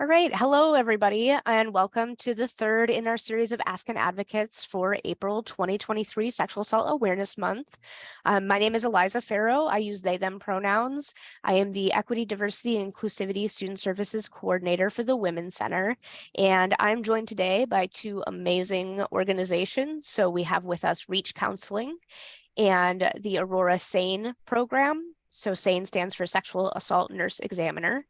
All right. Hello, everybody, and welcome to the third in our series of Ask an Advocates for April 2023 Sexual Assault Awareness Month. My name is Eliza Farrow. I use they, them pronouns. I am the Equity, Diversity, and Inclusivity Student Services Coordinator for the Women's Center, and I'm joined today by two amazing organizations. So we have with us Reach Counseling and the Aurora SANE program. So SANE stands for Sexual Assault Nurse Examiner.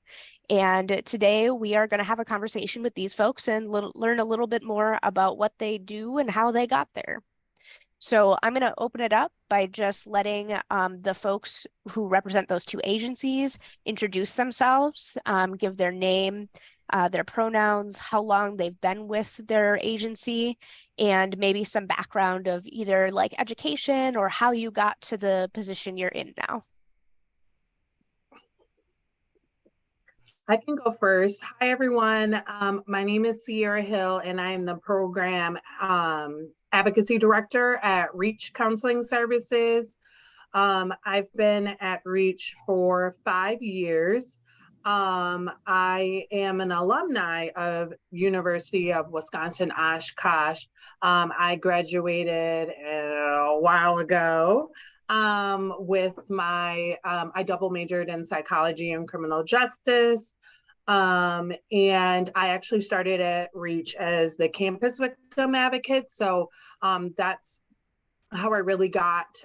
And today we are going to have a conversation with these folks and learn a little bit more about what they do and how they got there. So I'm going to open it up by just letting the folks who represent those two agencies introduce themselves, give their name, their pronouns, how long they've been with their agency, and maybe some background of either like education or how you got to the position you're in now. I can go first. Hi, everyone. My name is Sierra Hill, and I am the program advocacy director at Reach Counseling Services. I've been at Reach for 5 years. I am an alumni of University of Wisconsin-Oshkosh. I graduated a while ago. With my, I double majored in psychology and criminal justice. And I actually started at Reach as the campus victim advocate. So that's how I really got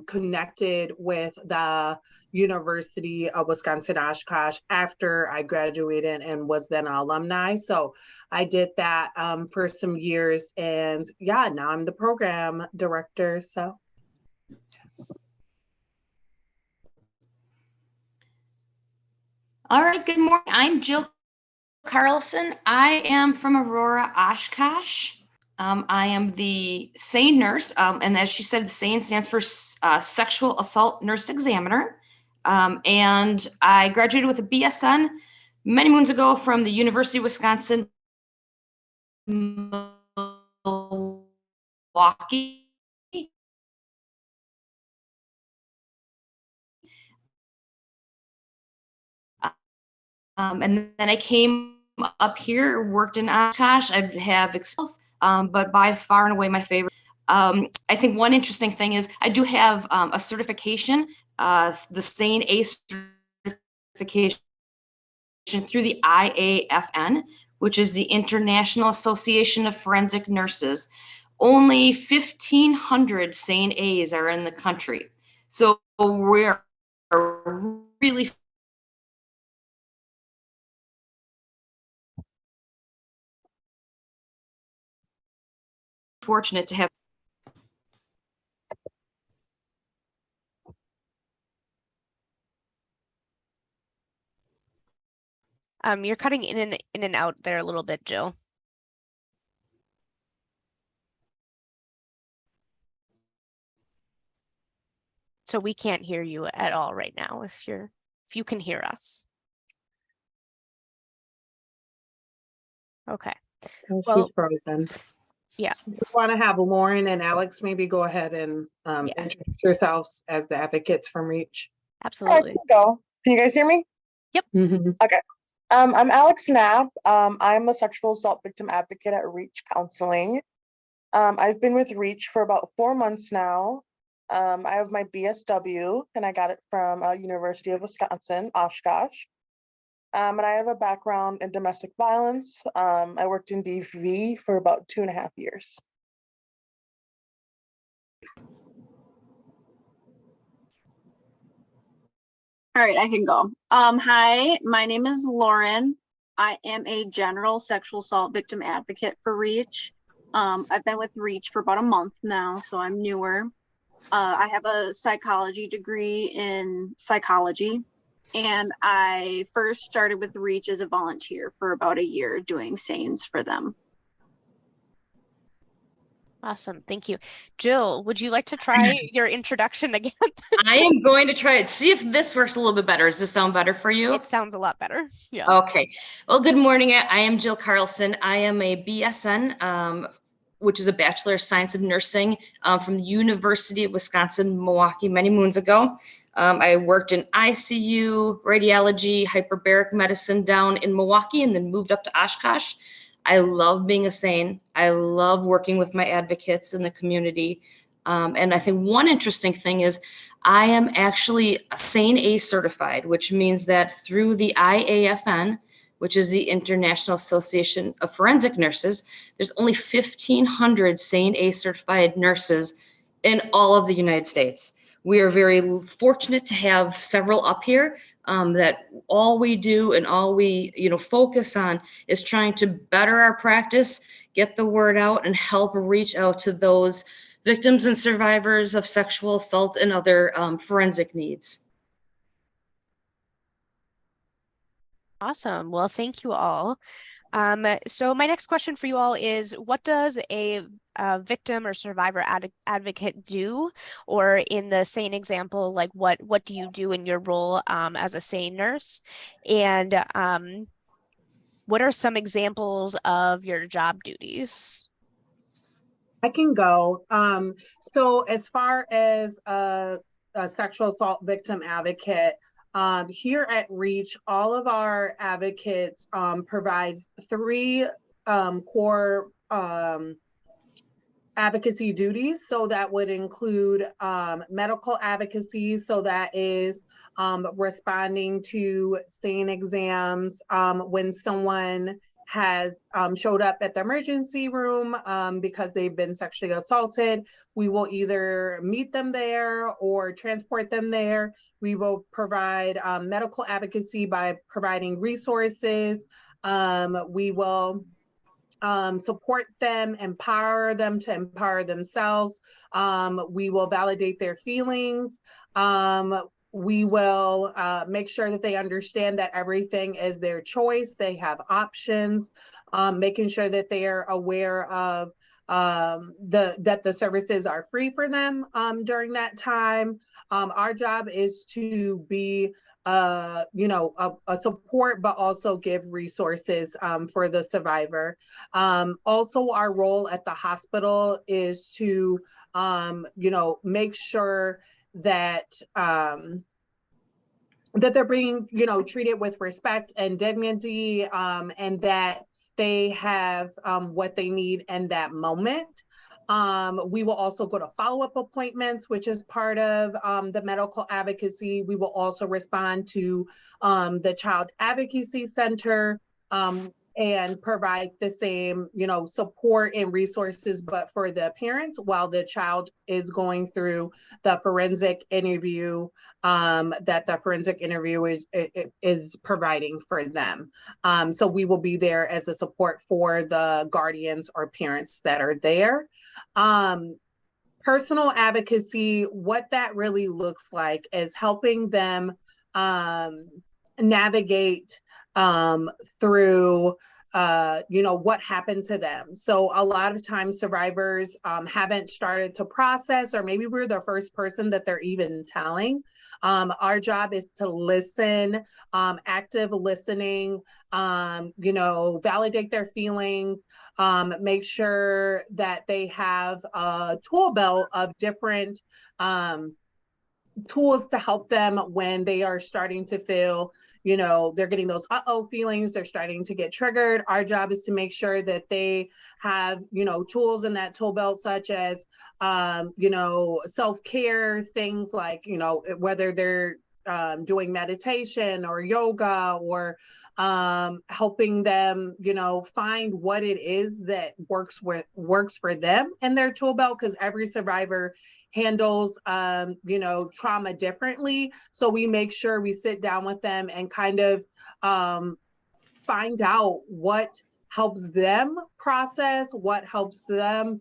connected with the University of Wisconsin-Oshkosh after I graduated and was then an alumni. So I did that for some years, and yeah, now I'm the program director. So. All right, good morning. I'm Jill Carlson. I am from Aurora Oshkosh. I am the SANE nurse, and as she said, the SANE stands for Sexual Assault Nurse Examiner. And I graduated with a BSN many moons ago from the University of Wisconsin Milwaukee. And then I came up here, worked in Oshkosh. I have experience, but by far and away my favorite. I think one interesting thing is I do have a certification, the SANE A certification through the IAFN, which is the International Association of Forensic Nurses. Only 1,500 SANE A's are in the country. So we're really fortunate to have. You're cutting in and out there a little bit, Jill. So we can't hear you at all right now if you can hear us. Okay. Oh, well, she's frozen. Yeah. We want to have Lauren and Alex maybe go ahead and introduce yourselves as the advocates from Reach. Absolutely. I can go. Can you guys hear me? Yep. Mm-hmm. Okay. I'm Alex Knapp. I'm a sexual assault victim advocate at Reach Counseling. I've been with Reach for about 4 months now. I have my BSW, and I got it from University of Wisconsin, Oshkosh. And I have a background in domestic violence. I worked in DV for about 2.5 years. All right, I can go. Hi, my name is Lauren. I am a general sexual assault victim advocate for Reach. I've been with Reach for about a month now, so I'm newer. I have a psychology degree in psychology, and I first started with Reach as a volunteer for about a year doing SANEs for them. Awesome. Thank you. Jill, would you like to try your introduction again? I am going to try it. See if this works a little bit better. Does this sound better for you? It sounds a lot better. Yeah. Okay. Well, good morning. I am Jill Carlson. I am a BSN which is a Bachelor of Science of Nursing from the University of Wisconsin-Milwaukee many moons ago. I worked in ICU, radiology, hyperbaric medicine down in Milwaukee, and then moved up to Oshkosh. I love being a SANE. I love working with my advocates in the community. And I think one interesting thing is I am actually SANE A certified, which means that through the IAFN, which is the International Association of Forensic Nurses, there's only 1,500 SANE A certified nurses in all of the United States. We are very fortunate to have several up here that all we do and all we focus on is trying to better our practice, get the word out, and help reach out to those victims and survivors of sexual assault and other forensic needs. Awesome. Well, thank you all. So my next question for you all is, what does a victim or survivor advocate do? Or in the SANE example, like what do you do in your role as a SANE nurse? And what are some examples of your job duties? I can go. So as far as a sexual assault victim advocate, here at REACH, all of our advocates provide three core advocacy duties. So that would include medical advocacy. So that is responding to SANE exams when someone has showed up at the emergency room because they've been sexually assaulted. We will either meet them there or transport them there. We will provide medical advocacy by providing resources. We will support them, empower them to empower themselves. We will validate their feelings. We will make sure that they understand that everything is their choice. They have options, making sure that they are aware of that the services are free for them during that time. Our job is to be a support, but also give resources for the survivor. Also, our role at the hospital is to make sure that that they're being treated with respect and dignity, and that they have what they need in that moment. We will also go to follow-up appointments, which is part of the medical advocacy. We will also respond to the Child Advocacy Center and provide the same, support and resources, but for the parents while the child is going through the forensic interview that the forensic interview is providing for them. So we will be there as a support for the guardians or parents that are there. Personal advocacy, what that really looks like is helping them navigate through what happened to them. So a lot of times survivors haven't started to process, or maybe we're the first person that they're even telling. Our job is to listen, active listening, validate their feelings, make sure that they have a tool belt of different tools to help them when they are starting to feel they're getting those feelings, they're starting to get triggered. Our job is to make sure that they have, tools in that tool belt, such as, self-care, things like, whether they're doing meditation or yoga, or helping them, find what it is that works for them in their tool belt, because every survivor handles trauma differently. So we make sure we sit down with them and kind of find out what helps them process, what helps them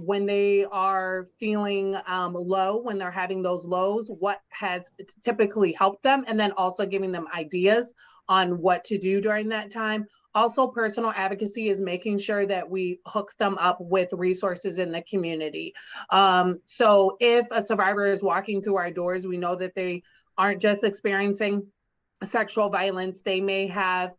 when they are feeling low, when they're having those lows, what has typically helped them, and then also giving them ideas on what to do during that time. Also, personal advocacy is making sure that we hook them up with resources in the community. So if a survivor is walking through our doors, we know that they aren't just experiencing sexual violence. They may have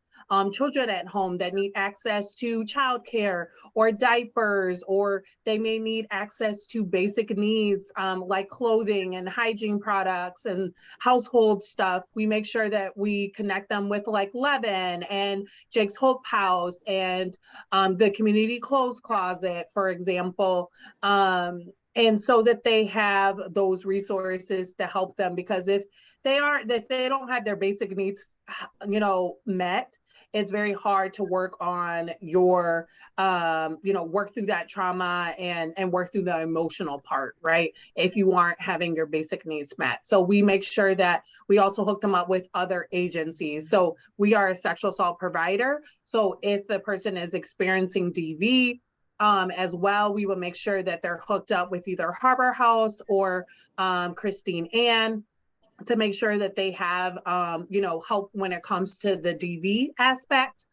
children at home that need access to childcare or diapers, or they may need access to basic needs like clothing and hygiene products and household stuff. We make sure that we connect them with like Levin and Jake's Hope House and the community clothes closet, for example. And so that they have those resources to help them, because if they don't have their basic needs, met, it's very hard to work on your, work through that trauma and work through the emotional part, right? If you aren't having your basic needs met. So we make sure that we also hook them up with other agencies. So we are a sexual assault provider. So if the person is experiencing DV, as well, we will make sure that they're hooked up with either Harbor House or Christine Ann to make sure that they have, help when it comes to the DV aspect.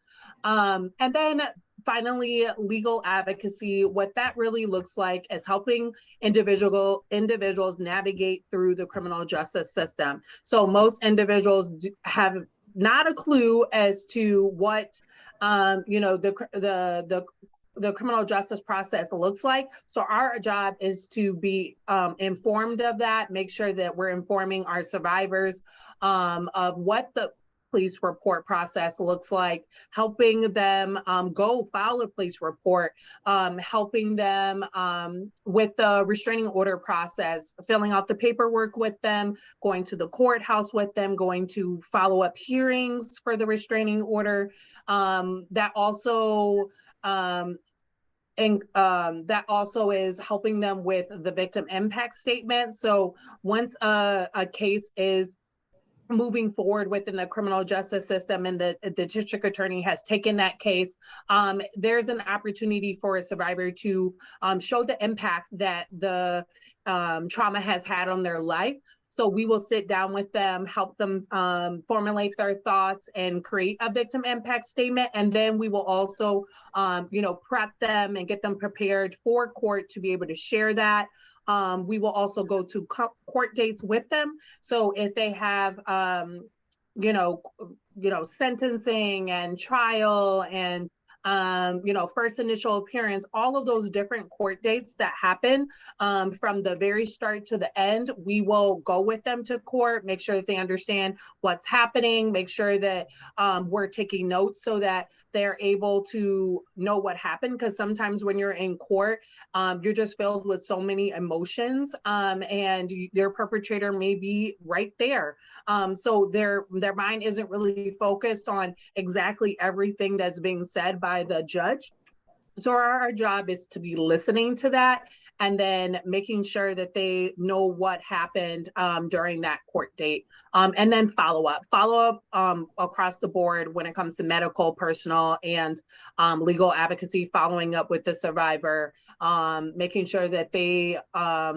And then finally, legal advocacy. What that really looks like is helping individuals navigate through the criminal justice system. So most individuals have not a clue as to what, the criminal justice process looks like. So our job is to be informed of that, make sure that we're informing our survivors of what the police report process looks like, helping them go file a police report, helping them with the restraining order process, filling out the paperwork with them, going to the courthouse with them, going to follow up hearings for the restraining order. That also is helping them with the victim impact statement. So once a case is moving forward within the criminal justice system and the district attorney has taken that case, there's an opportunity for a survivor to show the impact that the trauma has had on their life. So we will sit down with them, help them formulate their thoughts and create a victim impact statement. And then we will also, prep them and get them prepared for court to be able to share that. We will also go to court dates with them. So if they have, sentencing and trial and first initial appearance, all of those different court dates that happen from the very start to the end, we will go with them to court, make sure that they understand what's happening, make sure that we're taking notes so that they're able to know what happened. Because sometimes when you're in court, you're just filled with so many emotions and their perpetrator may be right there. So their mind isn't really focused on exactly everything that's being said by the judge. So our job is to be listening to that and then making sure that they know what happened during that court date. And then follow up across the board when it comes to medical, personal, and legal advocacy, following up with the survivor, making sure that they are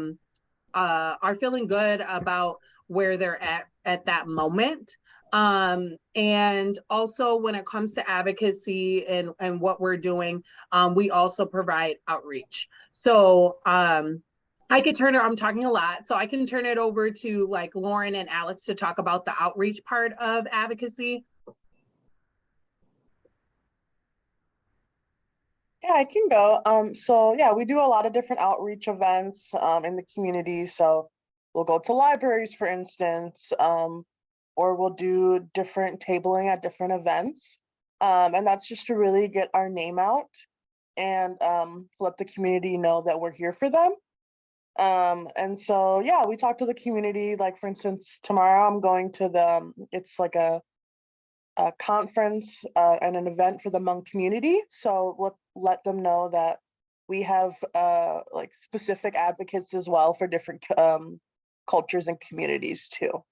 feeling good about where they're at that moment. And also when it comes to advocacy and what we're doing, we also provide outreach. So I'm talking a lot, so I can turn it over to like Lauren and Alex to talk about the outreach part of advocacy. Yeah, I can go. So yeah, we do a lot of different outreach events in the community. So we'll go to libraries, for instance, or we'll do different tabling at different events. And that's just to really get our name out and let the community know that we're here for them. And so, yeah, we talk to the community. Like, for instance, tomorrow I'm going to it's like a conference and an event for the Hmong community. So we'll let them know that we have like specific advocates as well for different cultures and communities too.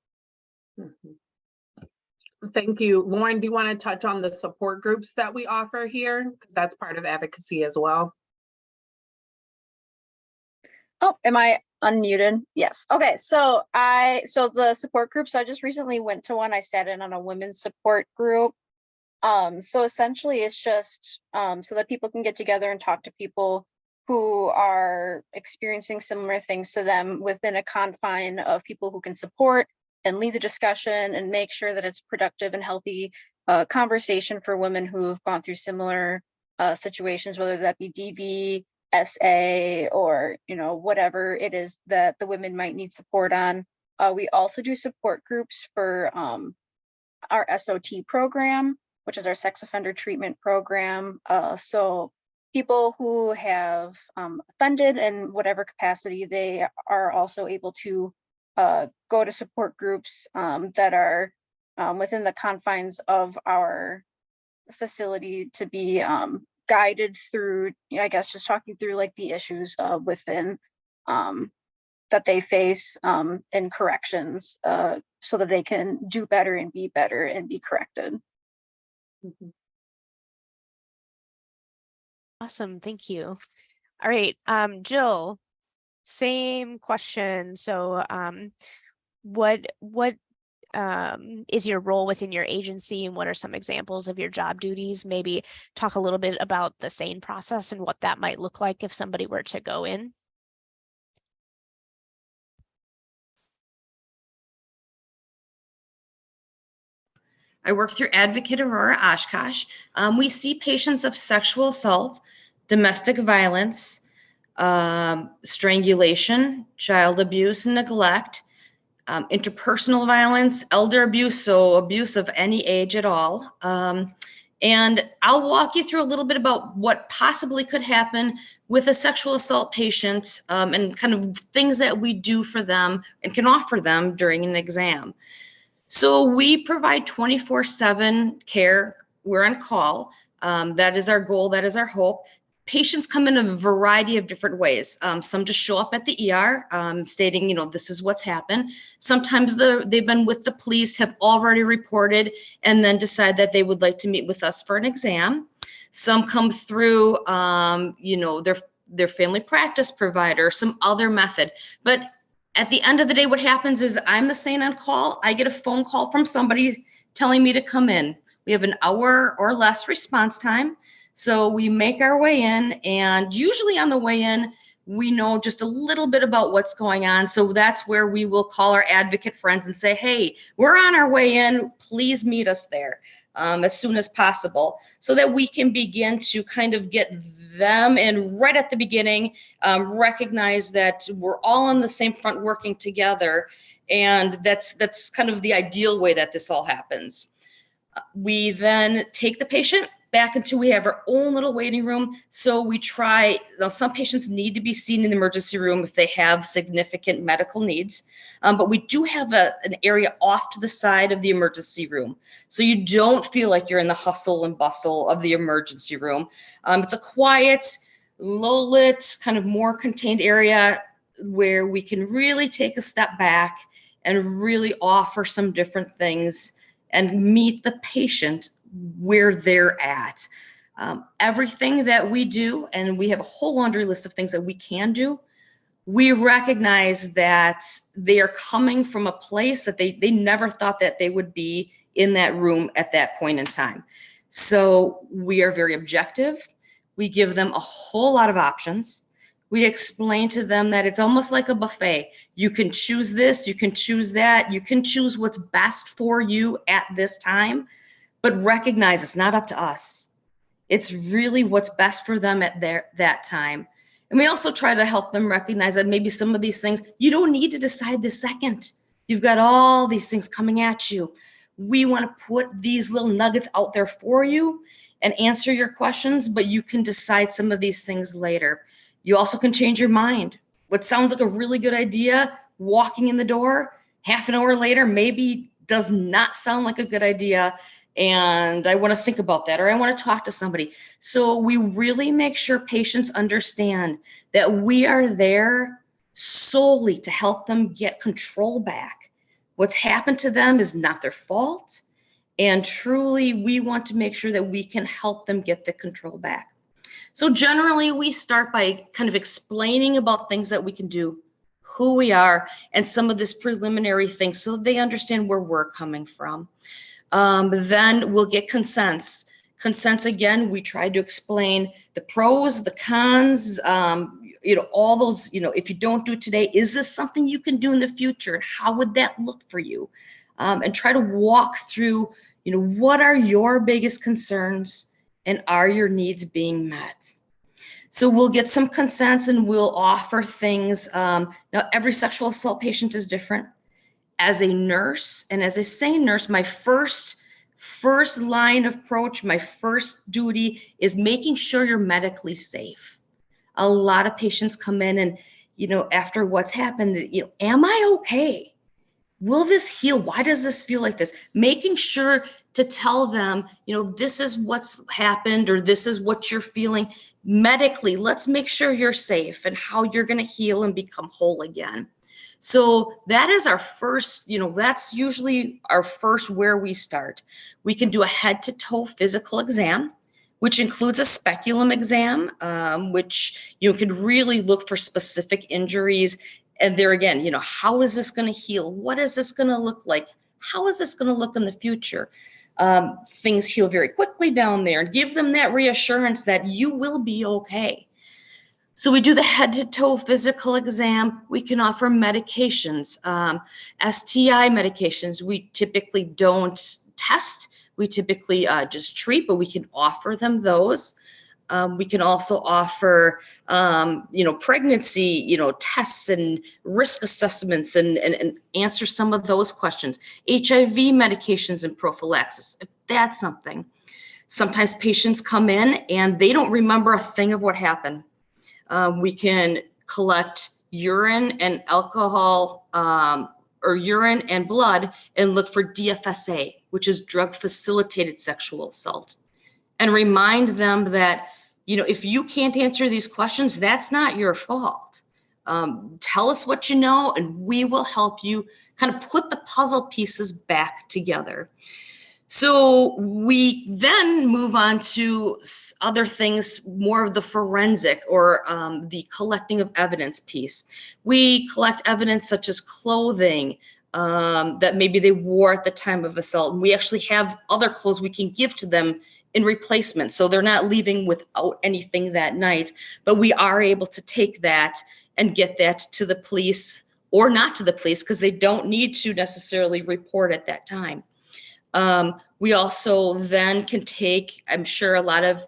Mm-hmm. Thank you. Lauren, do you want to touch on the support groups that we offer here? Because that's part of advocacy as well. Oh, am I unmuted? Yes. Okay. So the support group. So I just recently went to one. I sat in on a women's support group. So essentially it's just so that people can get together and talk to people who are experiencing similar things to them within a confine of people who can support and lead the discussion and make sure that it's productive and healthy conversation for women who have gone through similar situations, whether that be DV, SA, or whatever it is that the women might need support on. We also do support groups for our SOT program, which is our sex offender treatment program. So people who have offended in whatever capacity, they are also able to go to support groups that are within the confines of our facility to be guided through, I guess, just talking through like the issues within that they face in corrections so that they can do better and be corrected. Awesome, thank you. All right, Jill, same question. So what is your role within your agency, and what are some examples of your job duties? Maybe talk a little bit about the SANE process and what that might look like if somebody were to go in. I work through Advocate Aurora Oshkosh. We see patients of sexual assault, domestic violence, strangulation, child abuse and neglect, interpersonal violence, elder abuse, so abuse of any age at all. And I'll walk you through a little bit about what possibly could happen with a sexual assault patient and kind of things that we do for them and can offer them during an exam. So we provide 24/7 care. We're on call. That is our goal. That is our hope. Patients come in a variety of different ways. Some just show up at the ER stating, this is what's happened. Sometimes they've been with the police, have already reported, and then decide that they would like to meet with us for an exam. Some come through, their family practice provider, some other method. But at the end of the day, what happens is I'm the SANE on call. I get a phone call from somebody telling me to come in. We have an hour or less response time. So we make our way in, and usually on the way in, we know just a little bit about what's going on. So that's where we will call our advocate friends and say, hey, we're on our way in. Please meet us there as soon as possible so that we can begin to kind of get them and right at the beginning, recognize that we're all on the same front working together. And that's kind of the ideal way that this all happens. We then take the patient back until we have our own little waiting room. So we try, some patients need to be seen in the emergency room if they have significant medical needs. But we do have an area off to the side of the emergency room. So you don't feel like you're in the hustle and bustle of the emergency room. It's a quiet, low lit, kind of more contained area where we can really take a step back and really offer some different things and meet the patient where they're at. Everything that we do, and we have a whole laundry list of things that we can do, we recognize that they are coming from a place that they never thought that they would be in that room at that point in time. So we are very objective. We give them a whole lot of options. We explain to them that it's almost like a buffet. You can choose this, you can choose that, you can choose what's best for you at this time, but recognize it's not up to us. It's really what's best for them at that time. And we also try to help them recognize that maybe some of these things, you don't need to decide this second. You've got all these things coming at you. We want to put these little nuggets out there for you and answer your questions, but you can decide some of these things later. You also can change your mind. What sounds like a really good idea, walking in the door, half an hour later, maybe does not sound like a good idea. And I want to think about that, or I want to talk to somebody. So we really make sure patients understand that we are there solely to help them get control back. What's happened to them is not their fault. And truly, we want to make sure that we can help them get the control back. So generally, we start by kind of explaining about things that we can do, who we are, and some of this preliminary things so they understand where we're coming from. Then we'll get consents. Consents, again, we try to explain the pros, the cons, all those, if you don't do it today, is this something you can do in the future? And how would that look for you? And try to walk through, You know, what are your biggest concerns and are your needs being met? So we'll get some consents and we'll offer things. Now, every sexual assault patient is different. As a nurse and as a SANE nurse, my first line of approach, my first duty is making sure you're medically safe. A lot of patients come in and, you know, after what's happened, you know, am I okay? Will this heal? Why does this feel like this? Making sure to tell them, you know, this is what's happened or this is what you're feeling medically. Let's make sure you're safe and how you're going to heal and become whole again. So that is our first, you know, that's usually our first where we start. We can do a head to toe physical exam, which includes a speculum exam, which you could really look for specific injuries. And there again, you know, how is this going to heal? What is this going to look like? How is this going to look in the future? Things heal very quickly down there. Give them that reassurance that you will be okay. So we do the head to toe physical exam. We can offer medications, STI medications. We typically don't test. We typically just treat, but we can offer them those. We can also offer, you know, pregnancy, you know, tests and risk assessments and answer some of those questions. HIV medications and prophylaxis, if that's something. Sometimes patients come in and they don't remember a thing of what happened. We can collect urine and alcohol or urine and blood and look for DFSA, which is drug facilitated sexual assault, and remind them that, you know, if you can't answer these questions, that's not your fault. Tell us what you know and we will help you kind of put the puzzle pieces back together. So we then move on to other things, more of the forensic or the collecting of evidence piece. We collect evidence such as clothing that maybe they wore at the time of assault. And we actually have other clothes we can give to them in replacement, so they're not leaving without anything that night, but we are able to take that and get that to the police or not to the police because they don't need to necessarily report at that time. We also then can take, I'm sure a lot of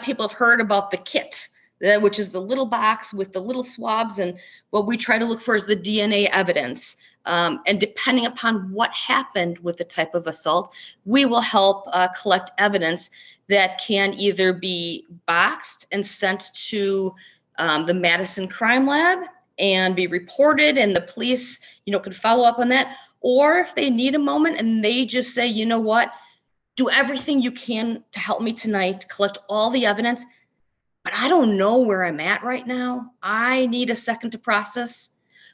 people have heard about the kit, which is the little box with the little swabs, and what we try to look for is the DNA evidence. And depending upon what happened with the type of assault, we will help collect evidence that can either be boxed and sent to the Madison Crime Lab and be reported, and the police, you know, can follow up on that. Or if they need a moment and they just say, you know what, do everything you can to help me tonight, collect all the evidence, but I don't know where I'm at right now. I need a second to process.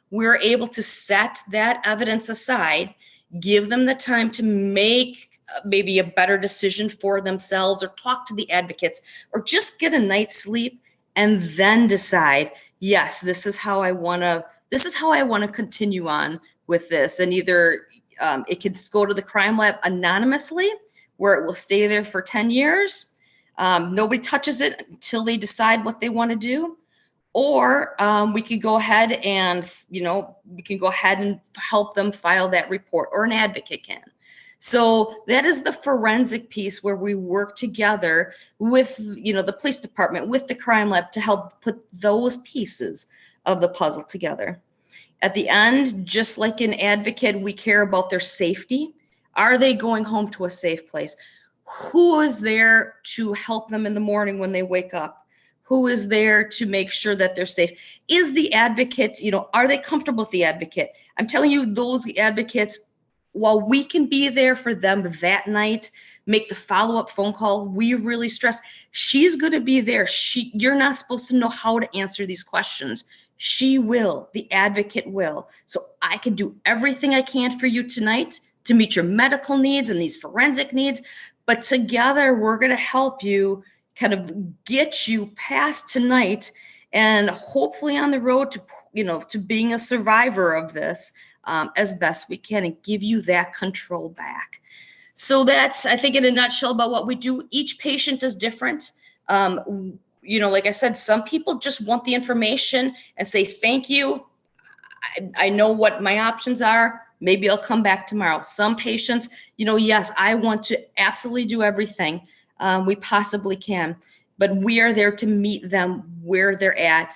We're able to set that evidence aside, give them the time to make maybe a better decision for themselves or talk to the advocates or just get a night's sleep and then decide, yes, this is how I want to continue on with this. And either it could go to the crime lab anonymously where it will stay there for 10 years. Nobody touches it until they decide what they want to do. Or we could go ahead and, you know, we can go ahead and help them file that report, or an advocate can. So that is the forensic piece where we work together with, you know, the police department, with the crime lab to help put those pieces of the puzzle together. At the end, just like an advocate, we care about their safety. Are they going home to a safe place? Who is there to help them in the morning when they wake up? Who is there to make sure that they're safe? Is the advocate, you know, are they comfortable with the advocate? I'm telling you, those advocates, while we can be there for them that night, make the follow-up phone call, we really stress, she's going to be there. You're not supposed to know how to answer these questions. She will, the advocate will. So I can do everything I can for you tonight to meet your medical needs and these forensic needs, but together we're going to help you kind of get you past tonight and hopefully on the road to, you know, to being a survivor of this as best we can and give you that control back. So that's, I think, in a nutshell about what we do. Each patient is different. You know, like I said, some people just want the information and say, thank you. I know what my options are. Maybe I'll come back tomorrow. Some patients, yes, I want to absolutely do everything we possibly can, but we are there to meet them where they're at,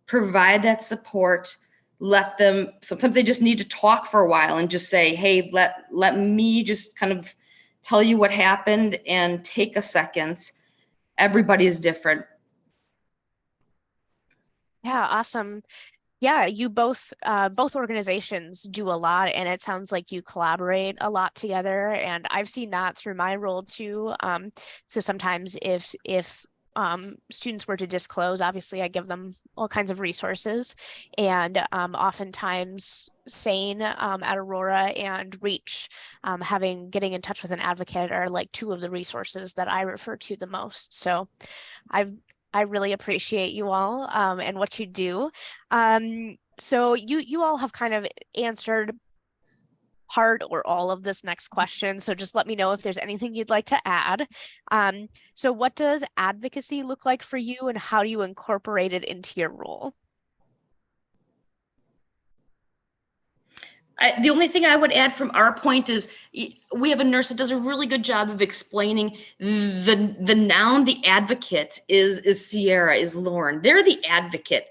provide that support, let them, sometimes they just need to talk for a while and just say, hey, let me just kind of tell you what happened and take a second. Everybody is different. Yeah, awesome. Yeah, you both organizations do a lot, and it sounds like you collaborate a lot together. And I've seen that through my role too. So sometimes if students were to disclose, obviously I give them all kinds of resources, and oftentimes SANE at Aurora and REACH, getting in touch with an advocate are like two of the resources that I refer to the most. So I really appreciate you all and what you do. So you all have kind of answered part or all of this next question. So just let me know if there's anything you'd like to add. So what does advocacy look like for you, and how do you incorporate it into your role? The only thing I would add from our point is we have a nurse that does a really good job of explaining the noun, the advocate is Sierra, is Lauren. They're the advocate.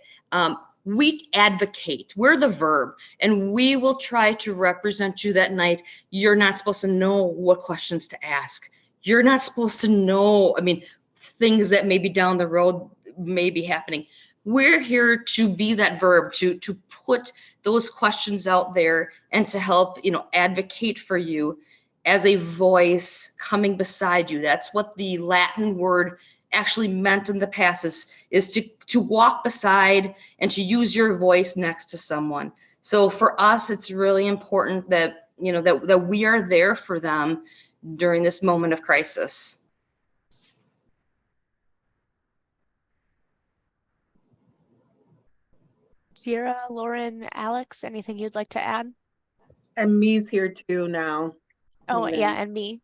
We advocate. We're the verb, and we will try to represent you that night. You're not supposed to know what questions to ask. You're not supposed to know, things that maybe down the road may be happening. We're here to be that verb, to put those questions out there and to help, advocate for you as a voice coming beside you. That's what the Latin word actually meant in the past, is to walk beside and to use your voice next to someone. So for us, it's really important that, that we are there for them during this moment of crisis. Sierra, Lauren, Alex, anything you'd like to add? And me's here too now. Oh, yeah, and me.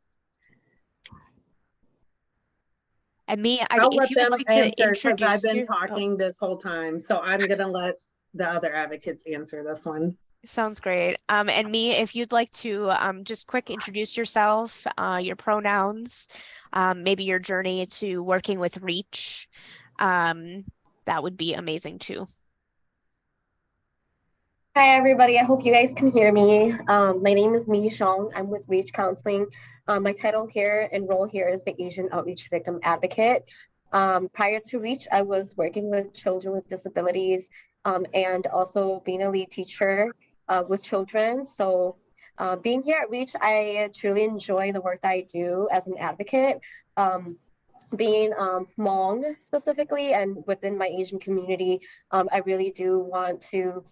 And me, I'll if let you would them like to answer because I've introduce been talking this whole time. So I'm going to let the other advocates answer this one. Sounds great. And me, if you'd like to just quick introduce yourself, your pronouns, maybe your journey to working with REACH, that would be amazing too. Hi, everybody. I hope you guys can hear me. My name is Mi Shong. I'm with REACH Counseling. My title here and role here is the Asian Outreach Victim Advocate. Prior to REACH, I was working with children with disabilities and also being a lead teacher with children. So being here at REACH, I truly enjoy the work that I do as an advocate. Being Hmong specifically, and within my Asian community, I really do want to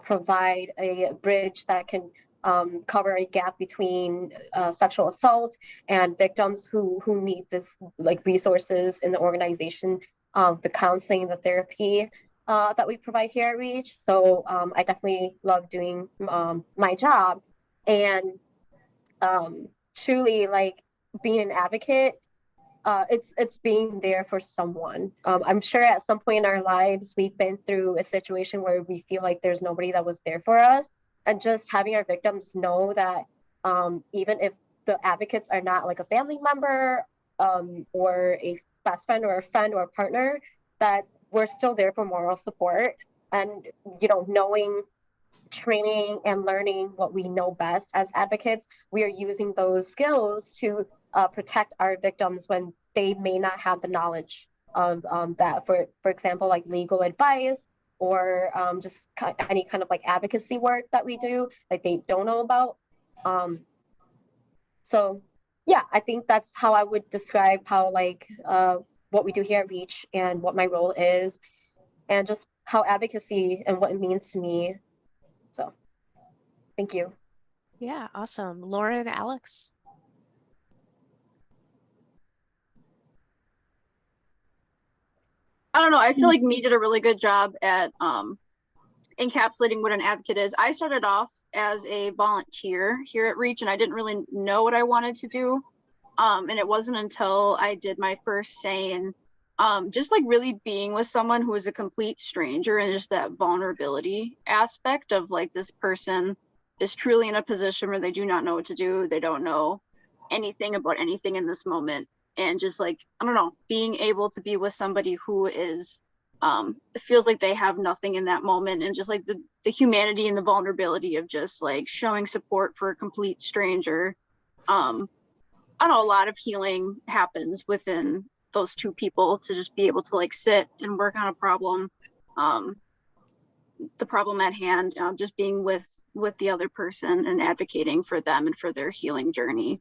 provide a bridge that can cover a gap between sexual assault and victims who need this resources in the organization, the counseling, the therapy that we provide here at REACH. So I definitely love doing my job, and truly being an advocate. It's being there for someone. I'm sure at some point in our lives, we've been through a situation where we feel like there's nobody that was there for us. And just having our victims know that even if the advocates are not like a family member or a best friend or a friend or a partner, that we're still there for moral support. And, knowing, training, and learning what we know best as advocates, we are using those skills to protect our victims when they may not have the knowledge of that. For example, like legal advice or just any kind of advocacy work that we do, they don't know about. So yeah, I think that's how I would describe how what we do here at REACH and what my role is, and just how advocacy and what it means to me. So thank you. Yeah, awesome. Lauren, Alex. I don't know. I feel like me did a really good job at encapsulating what an advocate is. I started off as a volunteer here at REACH, and I didn't really know what I wanted to do. And it wasn't until I did my first SANE, just really being with someone who was a complete stranger, and just that vulnerability aspect of this person is truly in a position where they do not know what to do. They don't know anything about anything in this moment. And just like, I don't know, being able to be with somebody who is, it feels like they have nothing in that moment, and just like the humanity and the vulnerability of just like showing support for a complete stranger. I don't know, a lot of healing happens within those two people to just be able to like sit and work on a problem, the problem at hand, just being with the other person and advocating for them and for their healing journey.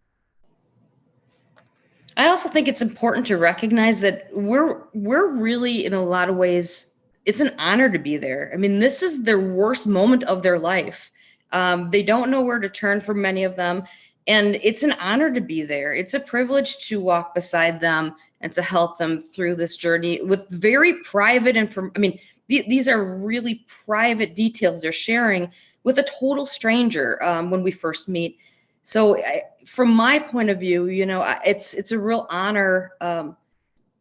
I also think it's important to recognize that we're really, in a lot of ways, it's an honor to be there. I mean, this is their worst moment of their life. They don't know where to turn for many of them. And it's an honor to be there. It's a privilege to walk beside them and to help them through this journey with very private information. I mean, these are really private details they're sharing with a total stranger when we first meet. So from my point of view, you know, it's a real honor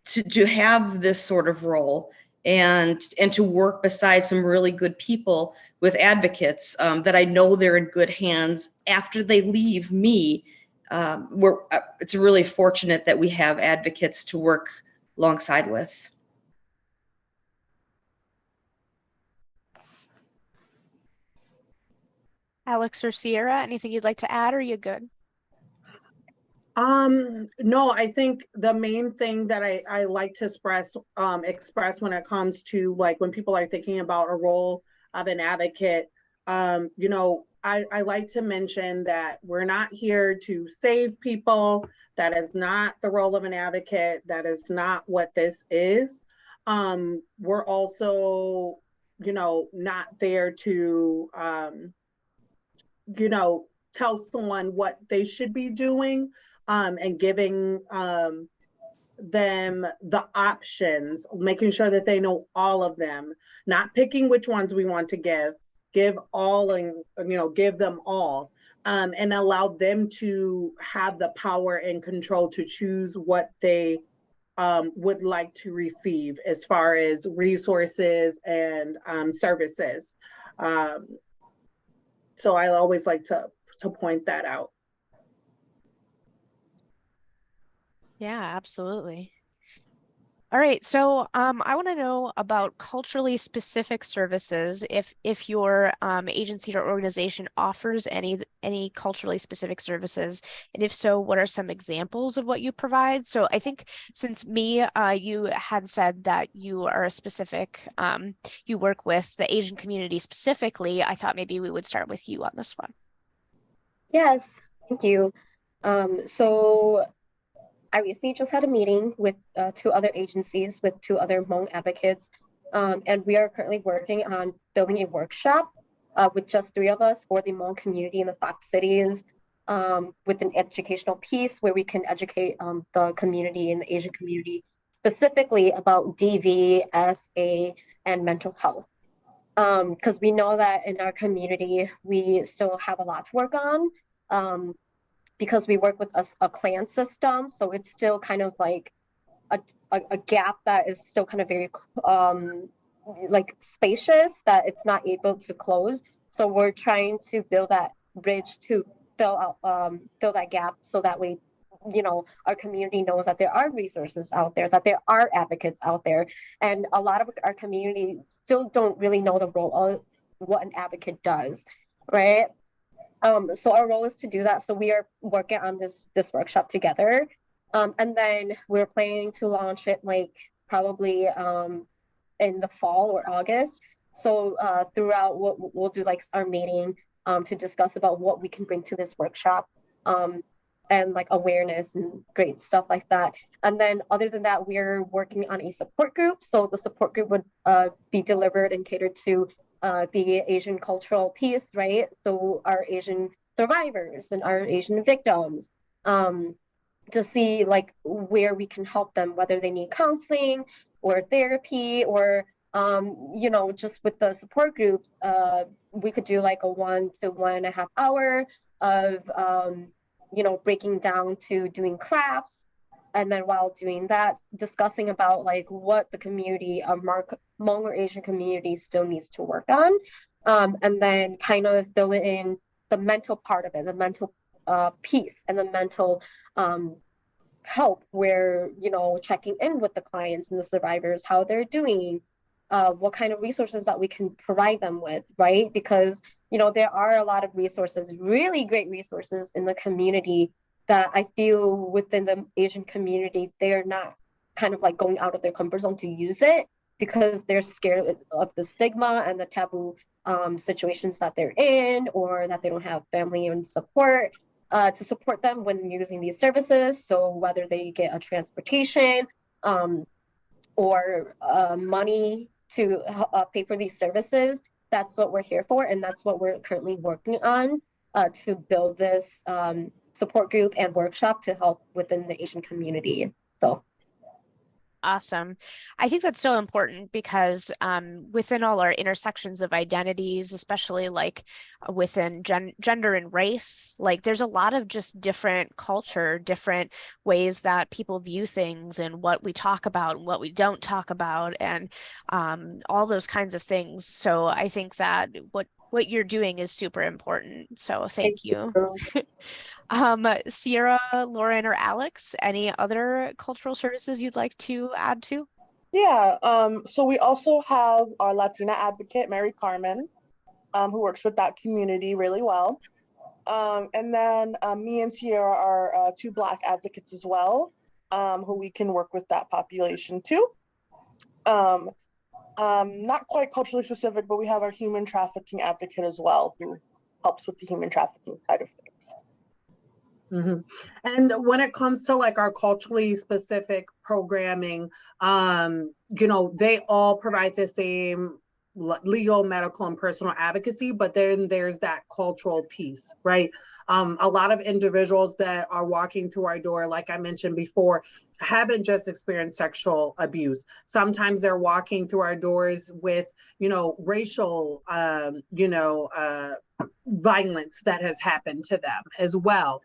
to have this sort of role and to work beside some really good people with advocates that I know they're in good hands after they leave me. It's really fortunate that we have advocates to work alongside with. Alex or Sierra, anything you'd like to add, or are you good? No, I think the main thing that I like to express when it comes to like when people are thinking about a role of an advocate, you know, I like to mention that we're not here to save people. That is not the role of an advocate. That is not what this is. We're also, you know, not there to, you know, tell someone what they should be doing, and giving them the options, making sure that they know all of them, not picking which ones we want to give all, and, you know, give them all, and allow them to have the power and control to choose what they would like to receive as far as resources and services. So I always like to point that out. Yeah, absolutely. All right, so I want to know about culturally specific services. If your agency or organization offers any culturally specific services, and if so, what are some examples of what you provide? So I think since you had said that you are a specific, you work with the Asian community specifically, I thought maybe we would start with you on this one. Yes, thank you. So I recently just had a meeting with 2 other agencies, with 2 other Hmong advocates, and we are currently working on building a workshop with just 3 of us for the Hmong community in the Fox cities, with an educational piece where we can educate the community and the Asian community specifically about DV, SA, and mental health. Because we know that in our community, we still have a lot to work on. Because we work with a clan system, so it's still kind of like a gap that is still kind of very like spacious, that it's not able to close. So we're trying to build that bridge to fill that gap, so that way, you know, our community knows that there are resources out there, that there are advocates out there, and a lot of our community still don't really know the role of what an advocate does, right? So our role is to do that. So we are working on this workshop together. And then we're planning to launch it like probably in the fall or August. So throughout we'll do like our meeting to discuss about what we can bring to this workshop, and like awareness and great stuff like that. And then other than that, we're working on a support group. So the support group would be delivered and catered to the Asian cultural piece, right? So our Asian survivors and our Asian victims, to see like where we can help them, whether they need counseling or therapy, or you know, just with the support groups, we could do like a 1 to 1.5 hour of you know, breaking down to doing crafts. And then while doing that, discussing about like what the community of Hmong or Asian community still needs to work on. And then kind of fill in the mental part of it, the mental piece and the mental help where, you know, checking in with the clients and the survivors, how they're doing, what kind of resources that we can provide them with, right? Because, you know, there are a lot of resources, really great resources in the community that I feel within the Asian community, they're not kind of like going out of their comfort zone to use it because they're scared of the stigma and the taboo situations that they're in, or that they don't have family and support to support them when using these services. So whether they get a transportation or money to pay for these services, that's what we're here for. And that's what we're currently working on to build this support group and workshop to help within the Asian community. So. Awesome. I think that's so important because within all our intersections of identities, especially like within gender and race, like there's a lot of just different culture, different ways that people view things and what we talk about and what we don't talk about, and all those kinds of things. So I think that what you're doing is super important. So thank you. Sierra, Lauren, or Alex, any other cultural services you'd like to add to? Yeah, so we also have our Latina advocate, Mary Carmen, who works with that community really well. And then me and Sierra are two Black advocates as well, who we can work with that population too. Not quite culturally specific, but we have our human trafficking advocate as well, who helps with the human trafficking side of things. Mm-hmm. And when it comes to like our culturally specific programming, you know, they all provide the same legal, medical, and personal advocacy, but then there's that cultural piece, right? A lot of individuals that are walking through our door, like I mentioned before, haven't just experienced sexual abuse. Sometimes they're walking through our doors with, you know, racial, violence that has happened to them as well.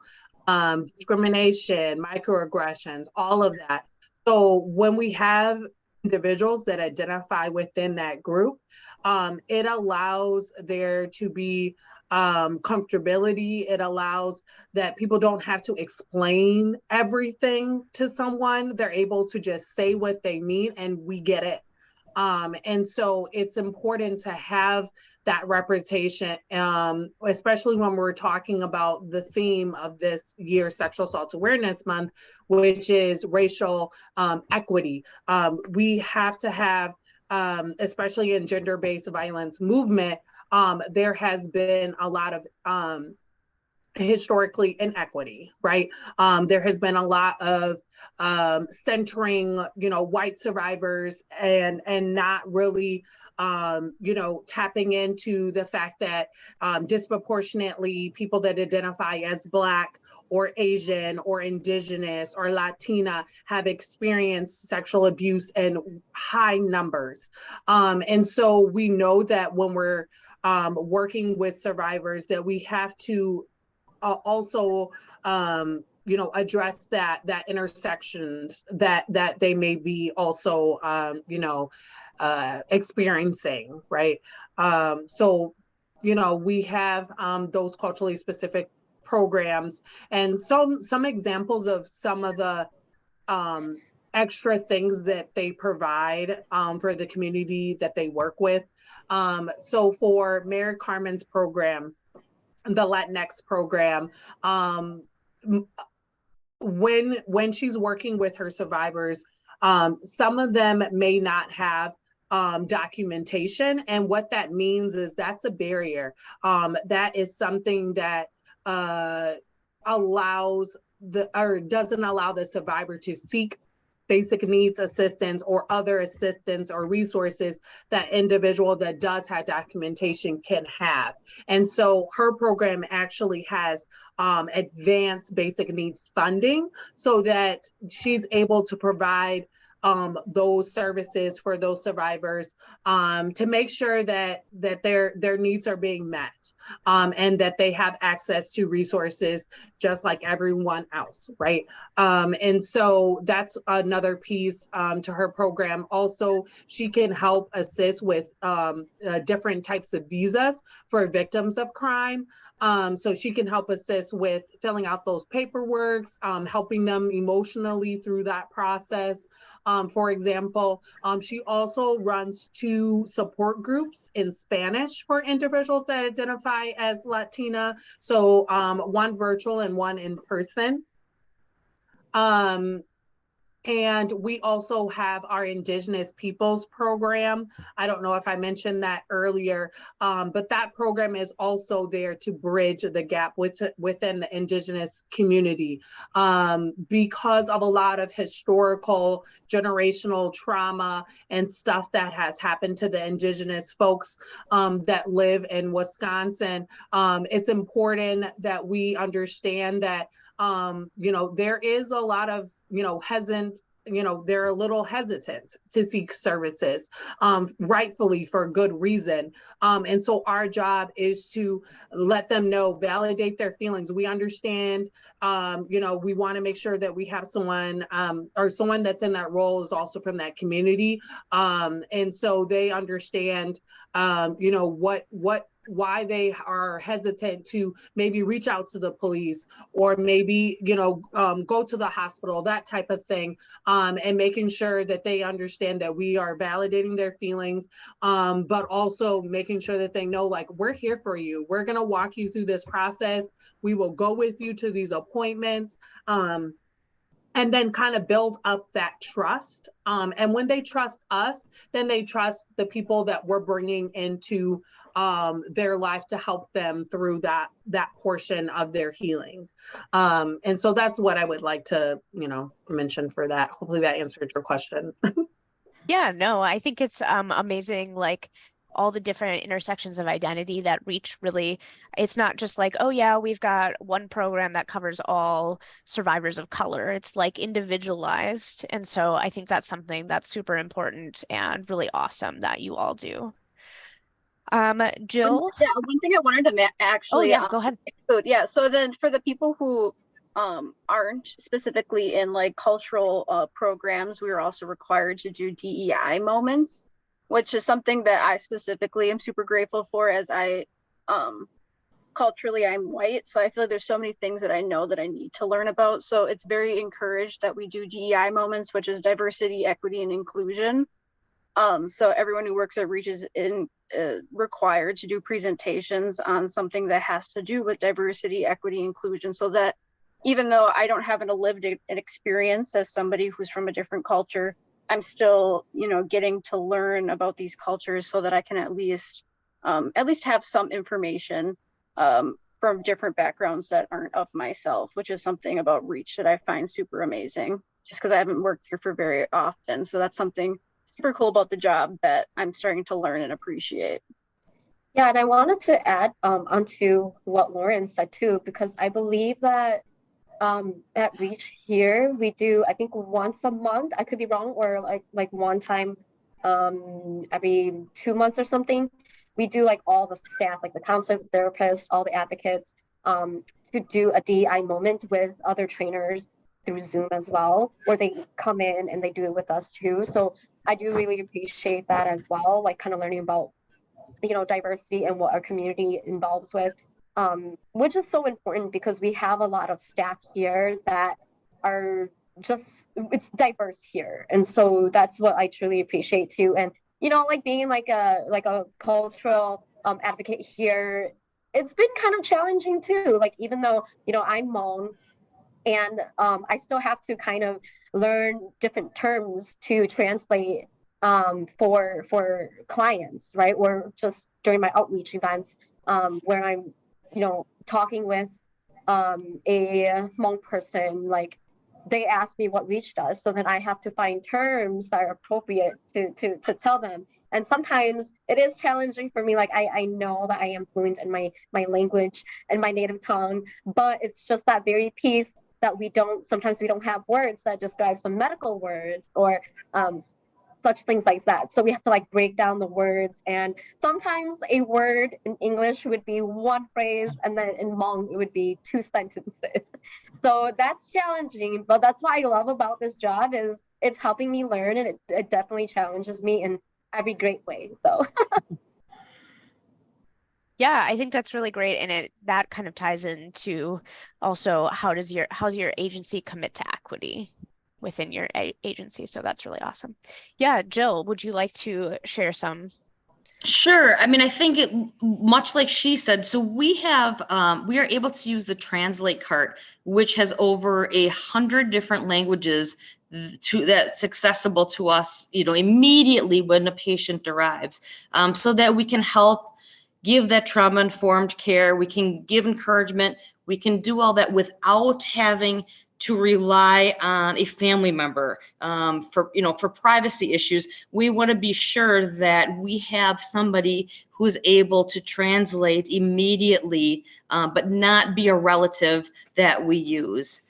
Discrimination, microaggressions, all of that. So when we have individuals that identify within that group, it allows there to be comfortability. It allows that people don't have to explain everything to someone. They're able to just say what they mean and we get it. And so it's important to have that representation, especially when we're talking about the theme of this year's Sexual Assault Awareness Month, which is racial equity. We have to have, especially in gender-based violence movement, there has been a lot of historically inequity, right? There has been a lot of centering, you know, white survivors and not really, you know, tapping into the fact that disproportionately people that identify as Black or Asian or Indigenous or Latina have experienced sexual abuse in high numbers. And so we know that when we're working with survivors, that we have to also you know, address that intersections that they may be also you know, experiencing, right? So, you know, we have those culturally specific programs, and some examples of some of the extra things that they provide for the community that they work with. So for Mary Carmen's program, the Latinx program, when she's working with her survivors, some of them may not have documentation, and what that means is that's a barrier. That is something that allows doesn't allow the survivor to seek basic needs assistance or other assistance or resources that individual that does have documentation can have. And so her program actually has advanced basic needs funding so that she's able to provide those services for those survivors to make sure that their needs are being met and that they have access to resources just like everyone else, right? And so that's another piece to her program. Also, she can help assist with different types of visas for victims of crime. So she can help assist with filling out those paperworks, helping them emotionally through that process. For example, she also runs 2 support groups in Spanish for individuals that identify as Latina. So one virtual and one in person. And we also have our Indigenous Peoples program. I don't know if I mentioned that earlier, but that program is also there to bridge the gap within the Indigenous community because of a lot of historical, generational trauma and stuff that has happened to the Indigenous folks that live in Wisconsin. It's important that we understand that there is a lot of, they're a little hesitant to seek services, rightfully for good reason. And so our job is to let them know, validate their feelings. We understand, we want to make sure that we have someone or someone that's in that role is also from that community. And so they understand, why they are hesitant to maybe reach out to the police or maybe, go to the hospital, that type of thing. And making sure that they understand that we are validating their feelings, but also making sure that they know, like, we're here for you. We're going to walk you through this process. We will go with you to these appointments. And then kind of build up that trust. And when they trust us, then they trust the people that we're bringing into their life to help them through that portion of their healing. And so that's what I would like to, mention for that. Hopefully that answered your question. Yeah, no, I think it's amazing, like all the different intersections of identity that Reach really, it's not just like, oh yeah, we've got one program that covers all survivors of color. It's like individualized. And so I think that's something that's super important and really awesome that you all do. Jill? Yeah, one thing I wanted to actually Go ahead. include. Yeah, so then for the people who aren't specifically in like cultural programs, we are also required to do DEI moments, which is something that I specifically am super grateful for, as I culturally I'm white, so I feel like there's so many things that I know that I need to learn about. So it's very encouraged that we do DEI moments, which is diversity, equity, and inclusion. So everyone who works at Reach is required to do presentations on something that has to do with diversity, equity, inclusion, so that even though I don't have a lived experience as somebody who's from a different culture, I'm still, getting to learn about these cultures so that I can at least have some information from different backgrounds that aren't of myself, which is something about Reach that I find super amazing, just because I haven't worked here for very often. So that's something super cool about the job that I'm starting to learn and appreciate. Yeah, and I wanted to add onto what Lauren said too, because I believe that at Reach here we do, I think once a month, I could be wrong, or like one time every 2 months or something, we do like all the staff, like the counselors, the therapists, all the advocates, to do a DEI moment with other trainers through Zoom as well, where they come in and they do it with us too. So I do really appreciate that as well, like kind of learning about, diversity and what our community involves with, which is so important because we have a lot of staff here that are it's diverse here. And so that's what I truly appreciate too. And, like being like a cultural advocate here, it's been kind of challenging too. Like, even though, I'm Hmong, and I still have to kind of learn different terms to translate for clients, right? Or just during my outreach events, where I'm, talking with a Hmong person, like they ask me what Reach does, so then I have to find terms that are appropriate to tell them. And sometimes it is challenging for me. Like I know that I am fluent in my language and my native tongue, but it's just that very piece that sometimes we don't have words that describe some medical words or such things like that. So we have to like break down the words, and sometimes a word in English would be one phrase, and then in Hmong it would be 2 sentences. So that's challenging, but that's what I love about this job, is it's helping me learn, and it definitely challenges me in every great way. So Yeah, I think that's really great. And that kind of ties into also how's your agency commit to equity within your agency? So that's really awesome. Yeah, Jill, would you like to share some? Sure. I mean, I think much like she said, so we are able to use the Translate cart, which has over 100 different languages that's accessible to us, immediately when a patient arrives, so that we can help give that trauma-informed care. We can give encouragement. We can do all that without having to rely on a family member for privacy issues. We want to be sure that we have somebody who's able to translate immediately, but not be a relative that we use.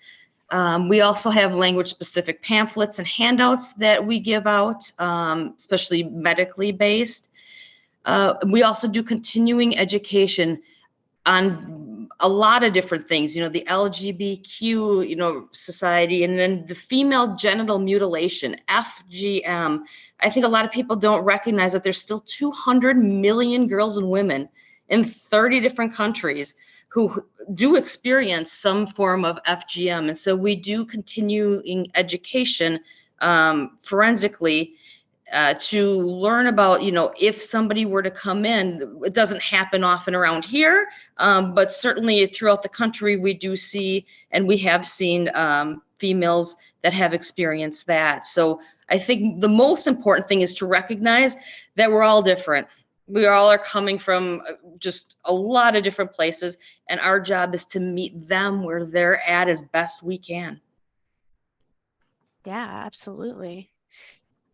We also have language-specific pamphlets and handouts that we give out, especially medically based. We also do continuing education on a lot of different things, the LGBTQ, society, and then the female genital mutilation, FGM. I think a lot of people don't recognize that there's still 200 million girls and women in 30 different countries who do experience some form of FGM. And so we do continuing education forensically to learn about, if somebody were to come in. It doesn't happen often around here, but certainly throughout the country, we do see, and we have seen females that have experienced that. So I think the most important thing is to recognize that we're all different. We all are coming from just a lot of different places, and our job is to meet them where they're at as best we can. Yeah, absolutely.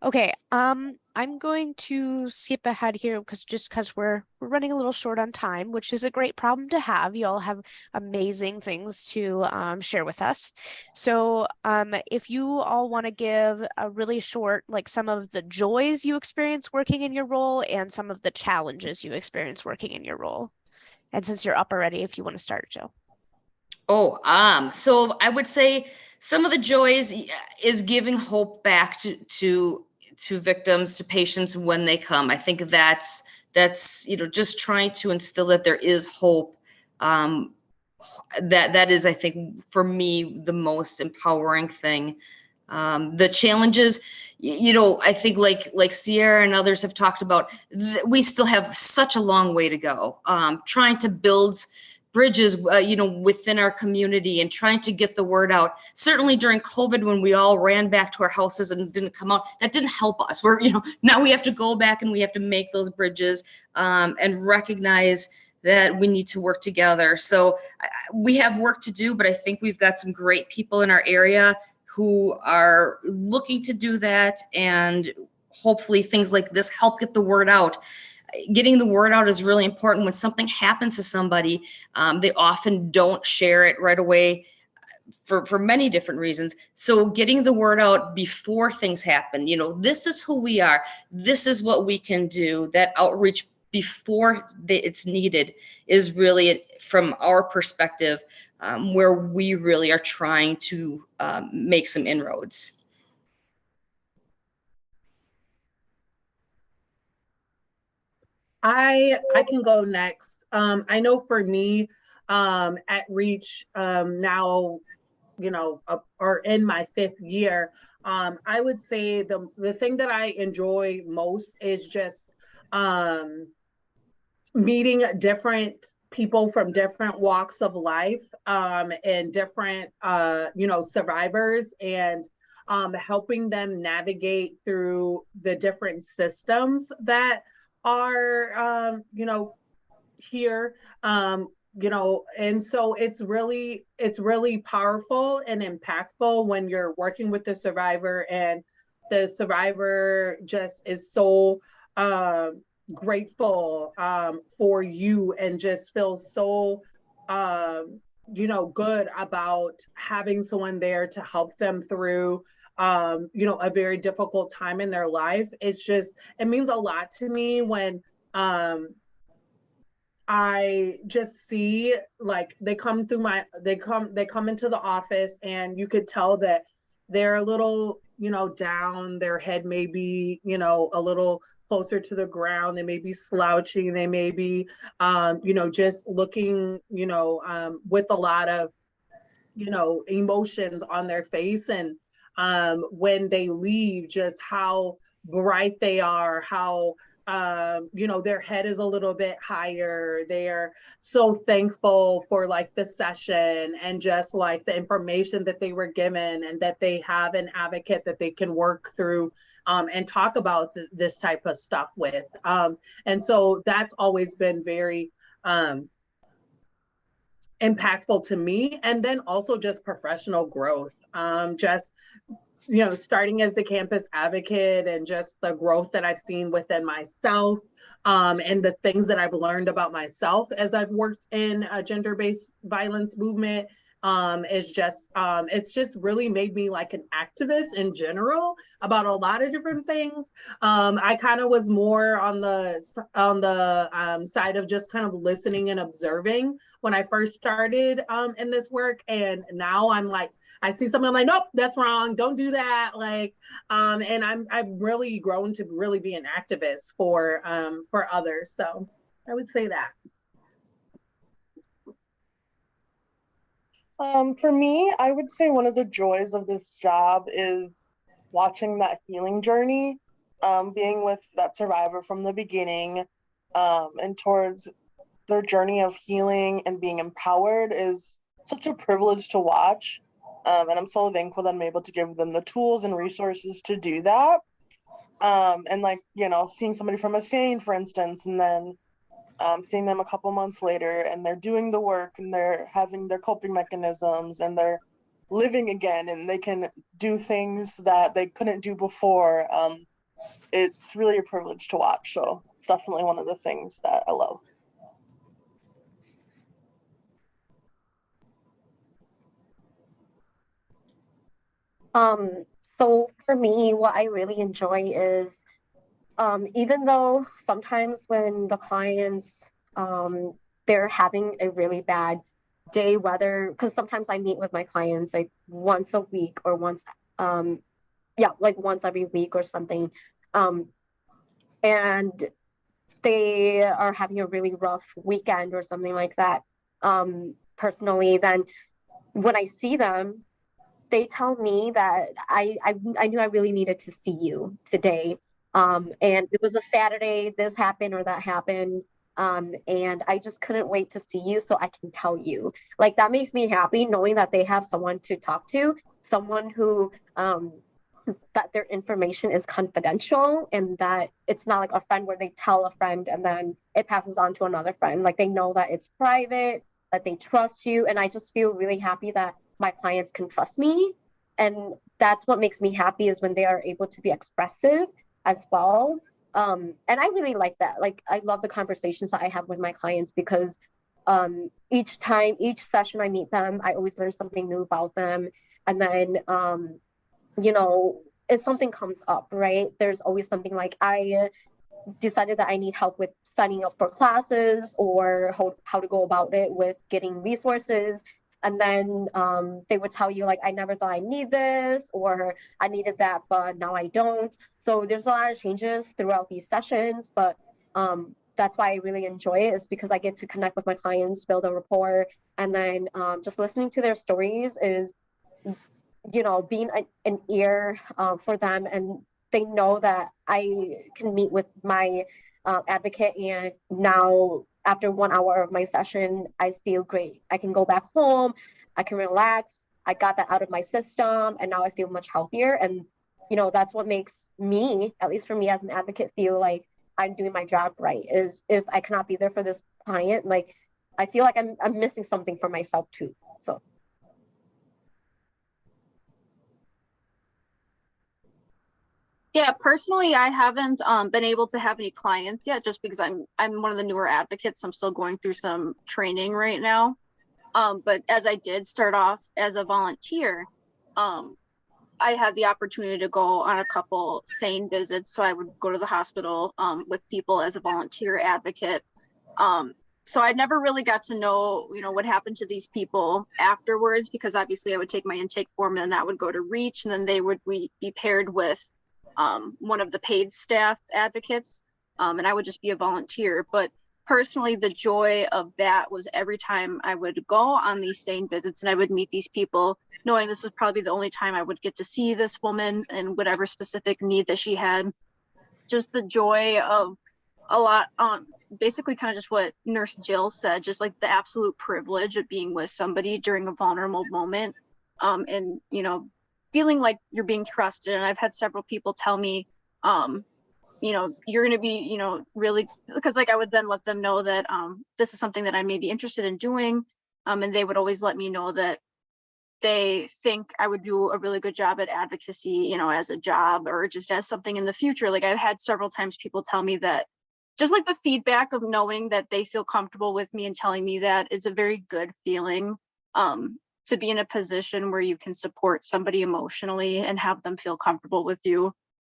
Okay, I'm going to skip ahead here because we're running a little short on time, which is a great problem to have. You all have amazing things to share with us. So if you all want to give a really short, like some of the joys you experience working in your role and some of the challenges you experience working in your role. And since you're up already, if you want to start, Jill. So I would say some of the joys is giving hope back to victims, to patients when they come. I think that's just trying to instill that there is hope. That is, I think, for me, the most empowering thing. The challenges, I think like Sierra and others have talked about, we still have such a long way to go. Trying to build bridges, within our community and trying to get the word out. Certainly during COVID, when we all ran back to our houses and didn't come out, that didn't help us. Now we have to go back and we have to make those bridges and recognize that we need to work together. So we have work to do, but I think we've got some great people in our area who are looking to do that, and hopefully things like this help get the word out. Getting the word out is really important. When something happens to somebody, they often don't share it right away for many different reasons. So getting the word out before things happen, this is who we are, this is what we can do, that outreach before it's needed is really, from our perspective, where we really are trying to make some inroads. I can go next. I know for me, at Reach, now, are in my 5th year. I would say the thing that I enjoy most is just meeting different people from different walks of life, and different, survivors, and helping them navigate through the different systems that are, here, and so it's really powerful and impactful when you're working with the survivor, and the survivor just is so grateful for you, and just feels so good about having someone there to help them through a very difficult time in their life. It means a lot to me when I just see, like, they come into the office, and you could tell that they're a little down. Their head may be, a little closer to the ground. They may be slouching. They may be, just looking, with a lot of, emotions on their face. And when they leave, just how bright they are, how their head is a little bit higher. They're so thankful for like the session and just like the information that they were given, and that they have an advocate that they can work through and talk about this type of stuff with. And so that's always been very impactful to me. And then also just professional growth, just starting as the campus advocate, and just the growth that I've seen within myself, and the things that I've learned about myself as I've worked in a gender-based violence movement, is just it's just really made me like an activist in general about a lot of different things. I kind of was more on the side of just kind of listening and observing when I first started in this work, and now I'm like, I see something, I'm like, nope, that's wrong, don't do that. Like, and I've really grown to really be an activist for others. So I would say that. For me, I would say one of the joys of this job is watching that healing journey, being with that survivor from the beginning, and towards their journey of healing and being empowered is such a privilege to watch. And I'm so thankful that I'm able to give them the tools and resources to do that. And like, seeing somebody from a SANE, for instance, and then seeing them a couple months later, and they're doing the work, and they're having their coping mechanisms, and they're living again, and they can do things that they couldn't do before. It's really a privilege to watch. So it's definitely one of the things that I love. So for me, what I really enjoy is, even though sometimes when the clients, they're having a really bad day, whether, because sometimes I meet with my clients like once a week or like once every week or something. And they are having a really rough weekend or something like that. Personally, then when I see them, they tell me that I knew I really needed to see you today. And it was a Saturday, this happened or that happened. And I just couldn't wait to see you so I can tell you. Like, that makes me happy knowing that they have someone to talk to, someone who, that their information is confidential, and that it's not like a friend where they tell a friend and then it passes on to another friend. Like, they know that it's private, that they trust you. And I just feel really happy that my clients can trust me. And that's what makes me happy, is when they are able to be expressive as well. And I really like that. Like, I love the conversations that I have with my clients, because each session I meet them, I always learn something new about them. And then, if something comes up, right, there's always something. Like, I decided that I need help with signing up for classes, or how to go about it with getting resources. And then they would tell you, like, I never thought I need this, or I needed that, but now I don't. So there's a lot of changes throughout these sessions, but that's why I really enjoy it, is because I get to connect with my clients, build a rapport, and then just listening to their stories is, being an ear for them. And they know that I can meet with my advocate, and now after 1 hour of my session, I feel great. I can go back home, I can relax, I got that out of my system, and now I feel much healthier. And that's what makes me, at least for me as an advocate, feel like I'm doing my job right. Is if I cannot be there for this client, like, I feel like I'm missing something for myself too. So Yeah, personally, I haven't been able to have any clients yet, just because I'm one of the newer advocates. I'm still going through some training right now. But as I did start off as a volunteer, I had the opportunity to go on a couple SANE visits. So I would go to the hospital with people as a volunteer advocate. So I never really got to know, what happened to these people afterwards, because obviously I would take my intake form and that would go to Reach, and then they would be paired with one of the paid staff advocates, and I would just be a volunteer. But personally, the joy of that was every time I would go on these SANE visits and I would meet these people, knowing this was probably the only time I would get to see this woman and whatever specific need that she had. Just the joy of a lot, basically kind of just what Nurse Jill said, just like the absolute privilege of being with somebody during a vulnerable moment, and feeling like you're being trusted. And I've had several people tell me, you're going to be, really, because like I would then let them know that this is something that I may be interested in doing, and they would always let me know that they think I would do a really good job at advocacy, as a job or just as something in the future. Like I've had several times people tell me that, just like the feedback of knowing that they feel comfortable with me and telling me that, it's a very good feeling to be in a position where you can support somebody emotionally and have them feel comfortable with you.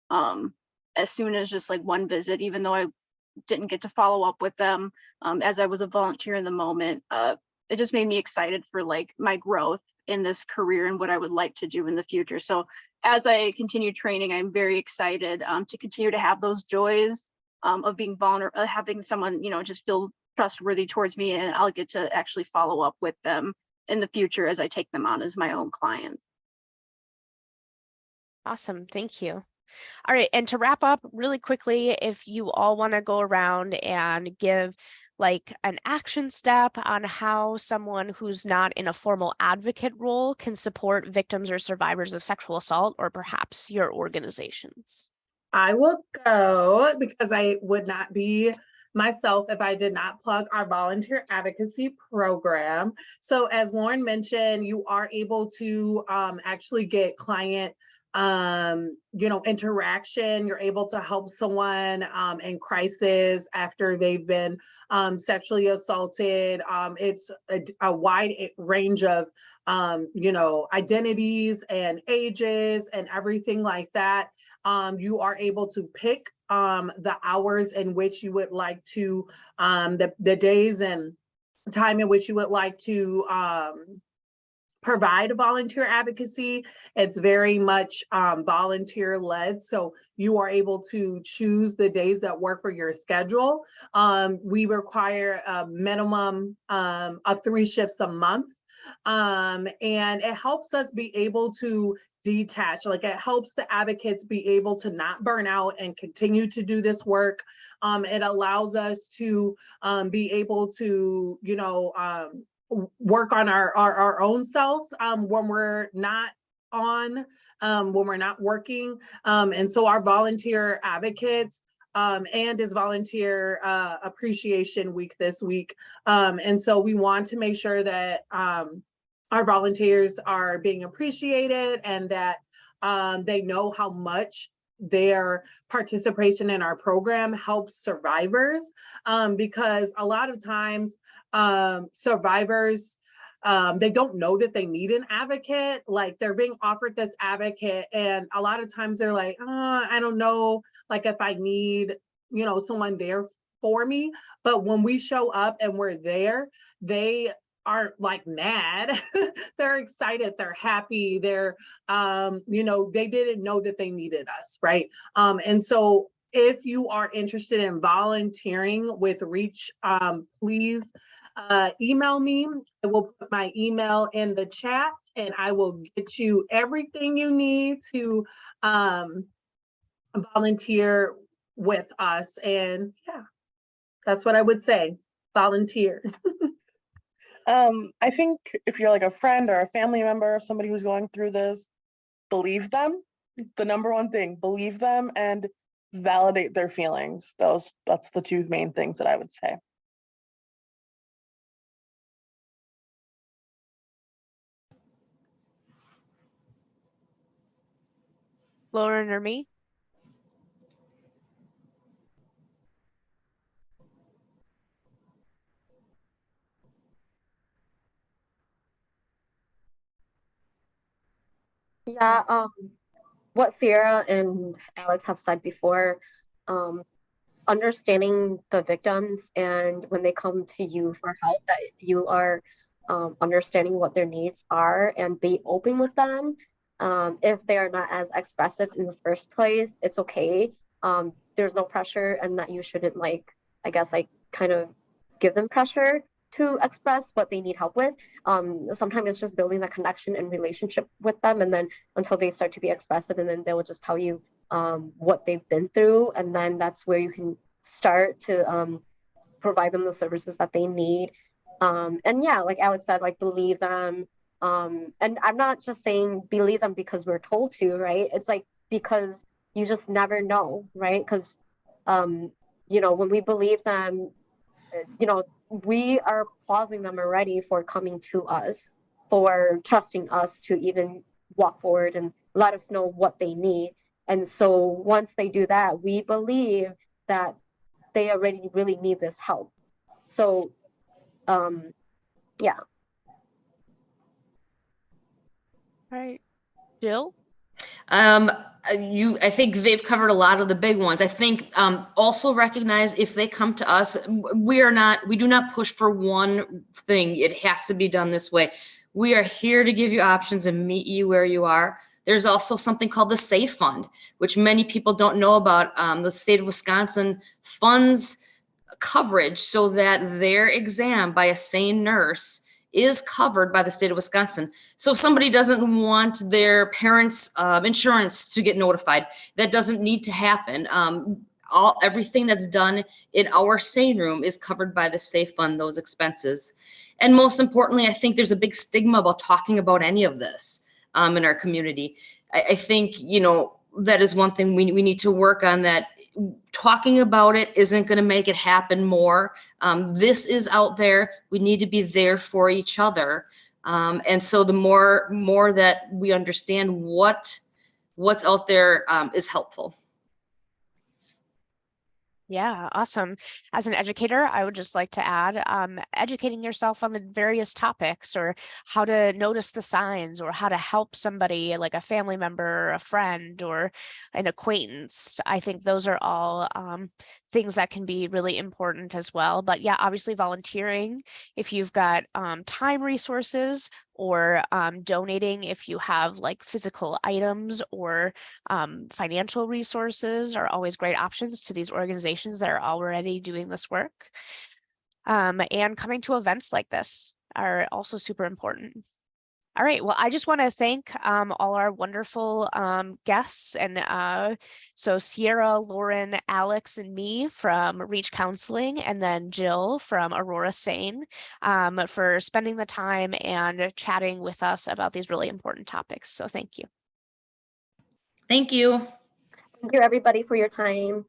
As soon as just like one visit, even though I didn't get to follow up with them as I was a volunteer in the moment, it just made me excited for like my growth in this career and what I would like to do in the future. So as I continue training, I'm very excited to continue to have those joys of being vulnerable, having someone, just feel trustworthy towards me, and I'll get to actually follow up with them in the future as I take them on as my own clients. Awesome. Thank you. All right. And to wrap up really quickly, if you all want to go around and give like an action step on how someone who's not in a formal advocate role can support victims or survivors of sexual assault, or perhaps your organizations. I will go, because I would not be myself if I did not plug our volunteer advocacy program. So as Lauren mentioned, you are able to actually get client interaction. You're able to help someone in crisis after they've been sexually assaulted. It's a wide range of identities and ages and everything like that. You are able to pick the hours in which you would like to, the days and time in which you would like to provide volunteer advocacy. It's very much volunteer led. So you are able to choose the days that work for your schedule. We require a minimum of 3 shifts a month. And it helps us be able to detach, like it helps the advocates be able to not burn out and continue to do this work. It allows us to be able to, work on our own selves when we're not on, when we're not working. And so our volunteer advocates, and is volunteer appreciation week this week. And so we want to make sure that our volunteers are being appreciated, and that they know how much their participation in our program helps survivors, because a lot of times survivors, they don't know that they need an advocate. Like they're being offered this advocate, and a lot of times they're like, I don't know, like if I need, someone there for me. But when we show up and we're there, they aren't like mad. They're excited, they're happy, they're they didn't know that they needed us, right? And so if you are interested in volunteering with Reach, please email me. I will put my email in the chat, and I will get you everything you need to volunteer with us. And yeah, that's what I would say. Volunteer. I think if you're like a friend or a family member, somebody who's going through this, believe them. The number one thing, believe them and validate their feelings. That's the 2 main things that I would say. Lauren or me? Yeah, what Sierra and Alex have said before, understanding the victims, and when they come to you for help, that you are understanding what their needs are and be open with them. If they are not as expressive in the first place, it's okay. There's no pressure, and that you shouldn't I guess kind of give them pressure to express what they need help with. Sometimes it's just building that connection and relationship with them, and then until they start to be expressive, and then they will just tell you what they've been through, and then that's where you can start to provide them the services that they need. And yeah, like Alex said, believe them. And I'm not just saying believe them because we're told to, right? It's because you just never know, right? Because when we believe them, we are pausing them already for coming to us, for trusting us to even walk forward and let us know what they need. And so once they do that, we believe that they already really need this help. So, yeah. All right. Jill? I think they've covered a lot of the big ones. I think also recognize if they come to us, we do not push for one thing. It has to be done this way. We are here to give you options and meet you where you are. There's also something called the SAFE Fund, which many people don't know about. The state of Wisconsin funds coverage so that their exam by a SANE nurse is covered by the state of Wisconsin. So if somebody doesn't want their parents' insurance to get notified, that doesn't need to happen. Everything that's done in our SANE room is covered by the SAFE Fund, those expenses. And most importantly, I think there's a big stigma about talking about any of this in our community. I think, that is one thing we need to work on, that talking about it isn't going to make it happen more. This is out there. We need to be there for each other. And so the more that we understand what's out there is helpful. Yeah, awesome. As an educator, I would just like to add educating yourself on the various topics, or how to notice the signs, or how to help somebody like a family member, or a friend, or an acquaintance. I think those are all things that can be really important as well. But yeah, obviously volunteering, if you've got time resources, or donating if you have physical items or financial resources, are always great options to these organizations that are already doing this work. And coming to events like this are also super important. All right, well, I just want to thank all our wonderful guests, and so Sierra, Lauren, Alex, and me from Reach Counseling, and then Jill from Aurora SANE for spending the time and chatting with us about these really important topics. So thank you. Thank you. Thank you, everybody, for your time.